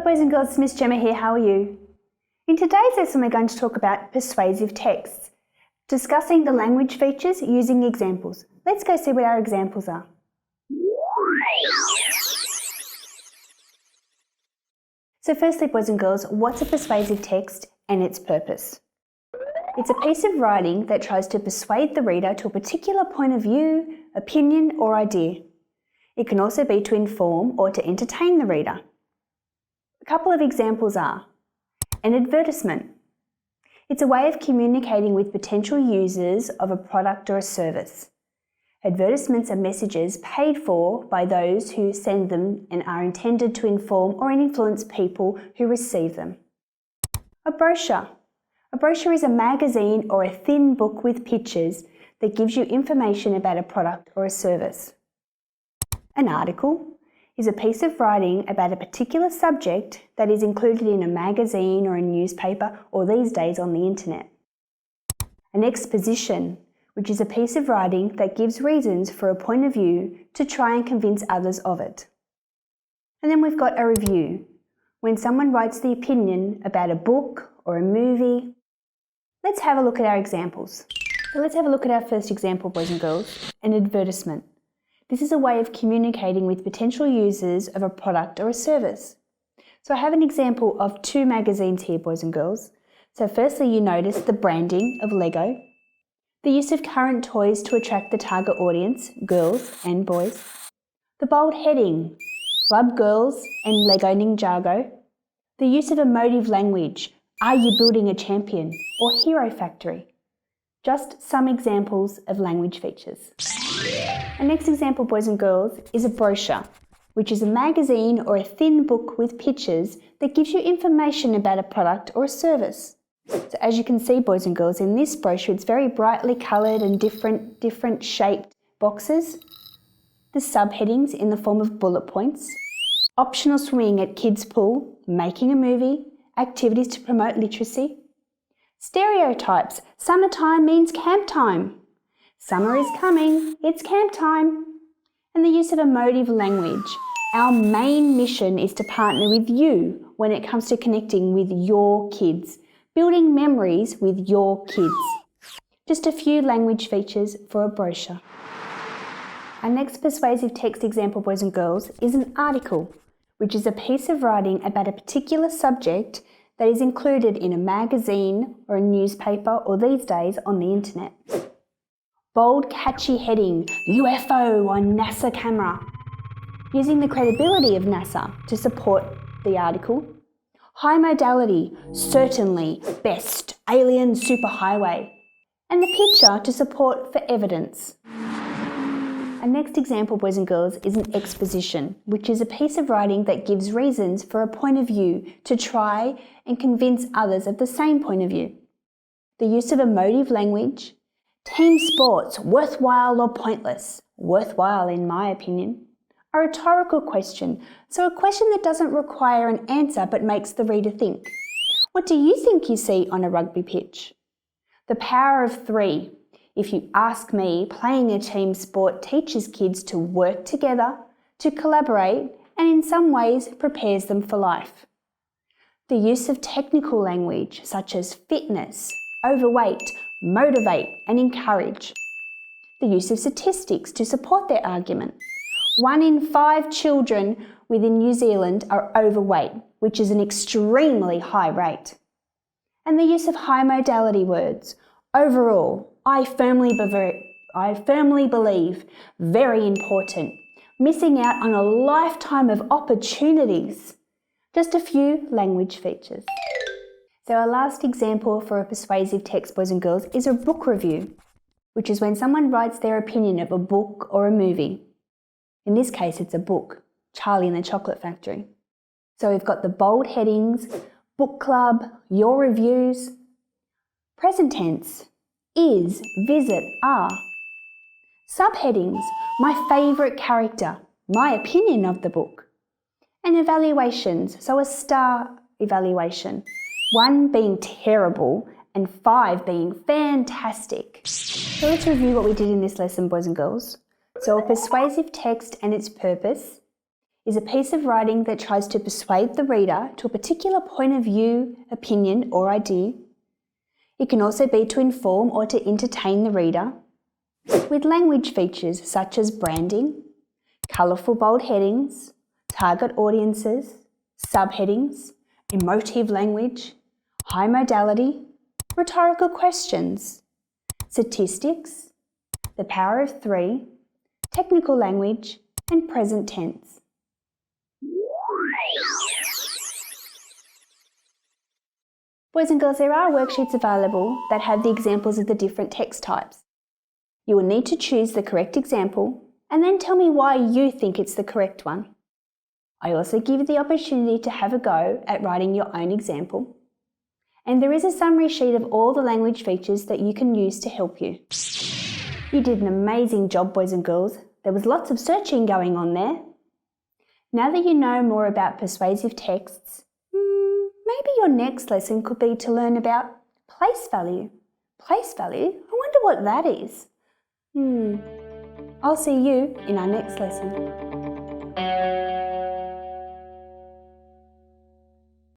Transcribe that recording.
boys and girls, it's Miss Gemma here, how are you? In today's lesson we're going to talk about persuasive texts, discussing the language features using examples. Let's go see what our examples are. So firstly, boys and girls, what's a persuasive text and its purpose? It's a piece of writing that tries to persuade the reader to a particular point of view, opinion or idea. It can also be to inform or to entertain the reader. A couple of examples are an advertisement. It's a way of communicating with potential users of a product or a service. Advertisements are messages paid for by those who send them and are intended to inform or influence people who receive them. A brochure. A brochure is a magazine or a thin book with pictures that gives you information about a product or a service. An article is a piece of writing about a particular subject that is included in a magazine or a newspaper or these days on the internet. An exposition, which is a piece of writing that gives reasons for a point of view to try and convince others of it. And then we've got a review, when someone writes the opinion about a book or a movie. Let's have a look at our examples. So let's have a look at our first example, boys and girls, an advertisement. This is a way of communicating with potential users of a product or a service. So I have an example of two magazines here, boys and girls. So firstly, you notice the branding of Lego, the use of current toys to attract the target audience, girls and boys, the bold heading, Club Girls and Lego Ninjago, the use of emotive language, Are you building a champion? Or Hero Factory. Just some examples of language features. Our next example, boys and girls, is a brochure, which is a magazine or a thin book with pictures that gives you information about a product or a service. So as you can see, boys and girls, in this brochure it's very brightly coloured and different shaped boxes. The subheadings in the form of bullet points. Optional swimming at kids' pool, making a movie, activities to promote literacy. Stereotypes, summertime means camp time. Summer is coming, it's camp time. And the use of emotive language. Our main mission is to partner with you when it comes to connecting with your kids, building memories with your kids. Just a few language features for a brochure. Our next persuasive text example, boys and girls, is an article, which is a piece of writing about a particular subject that is included in a magazine or a newspaper or these days on the internet. Bold, catchy heading, UFO on NASA camera. Using the credibility of NASA to support the article. High modality, certainly, best, alien superhighway. And the picture to support for evidence. Our next example, boys and girls, is an exposition, which is a piece of writing that gives reasons for a point of view to try and convince others of the same point of view. The use of emotive language. Team sports, worthwhile or pointless? Worthwhile, in my opinion. A rhetorical question, so a question that doesn't require an answer but makes the reader think. What do you think you see on a rugby pitch? The power of three. If you ask me, playing a team sport teaches kids to work together, to collaborate, and in some ways prepares them for life. The use of technical language such as fitness, overweight, motivate, and encourage. The use of statistics to support their argument. 1 in 5 children within New Zealand are overweight, which is an extremely high rate. And the use of high modality words. Overall, I firmly believe, very important, missing out on a lifetime of opportunities. Just a few language features. So our last example for a persuasive text, boys and girls, is a book review, which is when someone writes their opinion of a book or a movie. In this case, it's a book, Charlie and the Chocolate Factory. So we've got the bold headings, book club, your reviews. Present tense, is, visit, are. Subheadings, my favourite character, my opinion of the book. And evaluations, so a star evaluation. 1 being terrible and 5 being fantastic. So let's review what we did in this lesson, boys and girls. So a persuasive text and its purpose. is a piece of writing that tries to persuade the reader to a particular point of view, opinion, or idea. It can also be to inform or to entertain the reader, with language features such as branding, colourful bold headings, target audiences, subheadings, emotive language, high modality, rhetorical questions, statistics, the power of three, technical language, and present tense. Boys and girls, there are worksheets available that have the examples of the different text types. You will need to choose the correct example and then tell me why you think it's the correct one. I also give you the opportunity to have a go at writing your own example. And there is a summary sheet of all the language features that you can use to help you. You did an amazing job, boys and girls. There was lots of searching going on there. Now that you know more about persuasive texts, maybe your next lesson could be to learn about place value. Place value? I wonder what that is. I'll see you in our next lesson.